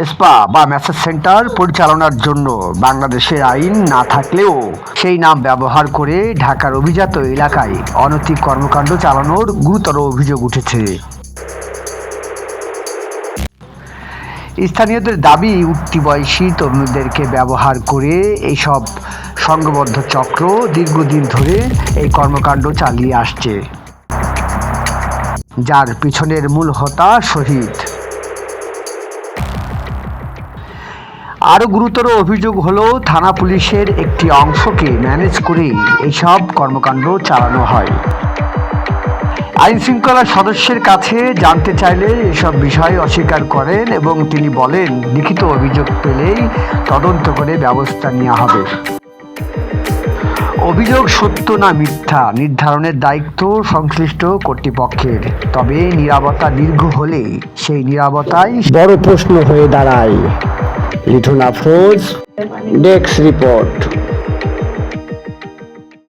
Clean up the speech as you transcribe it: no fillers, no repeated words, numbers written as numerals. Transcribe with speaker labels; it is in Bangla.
Speaker 1: স্পা বা ম্যাসাজ সেন্টার পরিচালনার জন্য বাংলাদেশের আইন না থাকলেও সেই নাম ব্যবহার করে ঢাকার অভিজাত এলাকায় অনৈতিক কর্মকাণ্ড চালানোর গুরুতর অভিযোগ উঠেছে। স্থানীয়দের দাবি, উঠতি বয়সী তরুণীদেরকে ব্যবহার করে এইসব সংঘবদ্ধ চক্র দীর্ঘদিন ধরে এই কর্মকাণ্ড চালিয়ে আসছে, যার পিছনের মূল হোতা শহীদ। আরও গুরুতর অভিযোগ হলো, থানা পুলিশের একটি অংশকে ম্যানেজ করে এইসব কর্মকাণ্ড চালানো হয়। আইন শৃঙ্খলা সদস্যের কাছে জানতে চাইলে এসব বিষয় অস্বীকার করেন এবং তিনি বলেন, লিখিত অভিযোগ পেলেই তদন্ত করে ব্যবস্থা নেওয়া হবে। অভিযোগ সত্য না মিথ্যা নির্ধারণের দায়িত্ব সংশ্লিষ্ট কর্তৃপক্ষের, তবে নীরবতা দীর্ঘ হলে সেই নীরবতাই বড় প্রশ্ন হয়ে দাঁড়ায়। লিঠুন আফরোজ, ডেস্ক রিপোর্ট।